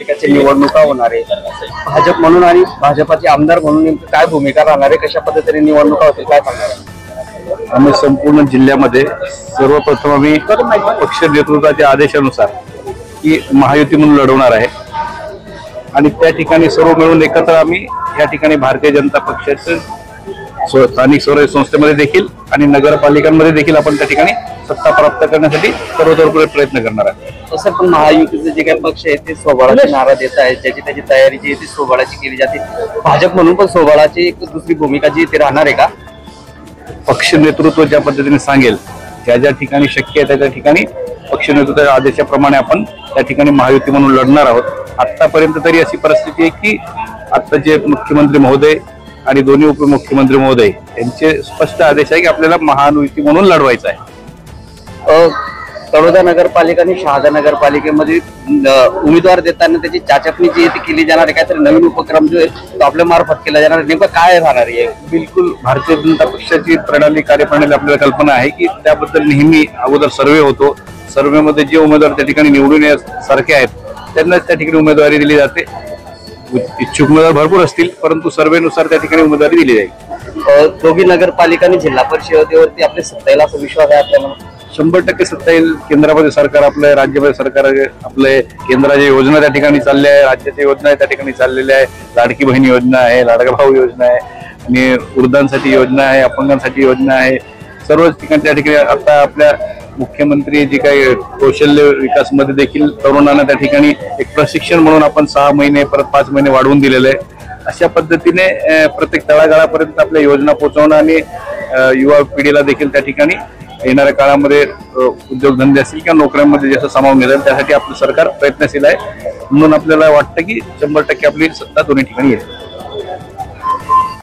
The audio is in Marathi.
नगरपालिकाची निवडणुका होणार आहे, भाजप म्हणून आणि भाजपाचे आमदार म्हणून नेमकं काय भूमिका राहणार आहे, कशा पद्धतीने निवडणुका होतील काय सांगणार? आम्ही संपूर्ण जिल्ह्यामध्ये सर्वप्रथम आम्ही पक्ष नेतृत्वाच्या आदेशानुसार ही महायुती म्हणून लढवणार आहे आणि त्या ठिकाणी सर्व मिळून एकत्र आम्ही या ठिकाणी भारतीय जनता पक्षाचे स्थानिक स्वराज्य संस्थेमध्ये देखील आणि नगरपालिकांमध्ये देखील आपण त्या ठिकाणी सत्ता प्राप्त करण्यासाठी सर्वतोपरी प्रयत्न करणार आहे। तसं पण महायुतीचे जे काही पक्ष आहेत ते स्वबळाची नारा देत आहेत, ज्याची त्याची तयारी जी आहे ती स्वबळाची केली जाते, भाजप म्हणून पण स्वबळाची एक दुसरी भूमिका जी ते राहणार आहे का? पक्ष नेतृत्व ज्या पद्धतीने सांगेल ज्या ज्या ठिकाणी शक्य आहे त्या ठिकाणी पक्ष नेतृत्वाच्या आदेशाप्रमाणे आपण त्या ठिकाणी महायुती म्हणून लढणार आहोत। आतापर्यंत तरी अशी परिस्थिती आहे की आता जे मुख्यमंत्री महोदय आणि दोन्ही उपमुख्यमंत्री महोदय यांचे स्पष्ट आदेश आहे की आपल्याला महायुती म्हणून लढवायचं आहे। तळोदा नगरपालिका आणि शहादा नगरपालिकेमध्ये उमेदवार देताना त्याची चाचपणी जी आहे ती केली जाणार आहे, काहीतरी नवीन उपक्रम जो आहे तो आपल्या मार्फत केला जाणार, नेमकं काय राहणार आहे? बिलकुल भारतीय जनता पक्षाची कार्यप्रणाली आपल्याला कल्पना आहे की त्याबद्दल नेहमी अगोदर सर्वे होतो, सर्वेमध्ये जे उमेदवार त्या ठिकाणी निवडून येण्यासारखे आहेत त्यांनाच त्या ठिकाणी उमेदवारी दिली जाते। इच्छुक उमेदवार भरपूर असतील परंतु सर्वेनुसार त्या ठिकाणी उमेदवारी दिली जाईल। दोघी नगरपालिका आणि जिल्हा परिषदेवरती आपले सत्ता येईल असा विश्वास आहे आपल्याला? 100% सत्ता येईल। केंद्रामध्ये सरकार आपलं, राज्यामध्ये सरकार आपले, केंद्राच्या योजना त्या ठिकाणी चालल्या आहे, राज्याच्या योजना त्या ठिकाणी चाललेल्या आहे, लाडकी बहीण योजना आहे, लाडका भाऊ योजना आहे आणि वृद्धांसाठी योजना आहे, अपंगांसाठी योजना आहे, सर्वच ठिकाणी त्या ठिकाणी आता आपल्या मुख्यमंत्री जे काही कौशल्य विकास मध्ये देखील तरुणांना त्या ठिकाणी एक प्रशिक्षण म्हणून आपण 6 महिने परत 5 महिने वाढवून दिलेले आहे। अशा पद्धतीने प्रत्येक तळागाळापर्यंत आपल्या योजना पोहोचवणं आणि युवा पिढीला देखील त्या ठिकाणी येणाऱ्या काळामध्ये उद्योगधंदे असतील किंवा नोकऱ्यांमध्ये जसं सामावून घेतात त्यासाठी आपलं सरकार प्रयत्नशील आहे, म्हणून आपल्याला वाटतं की 100% आपली सत्ता दोन्ही ठिकाणी येईल।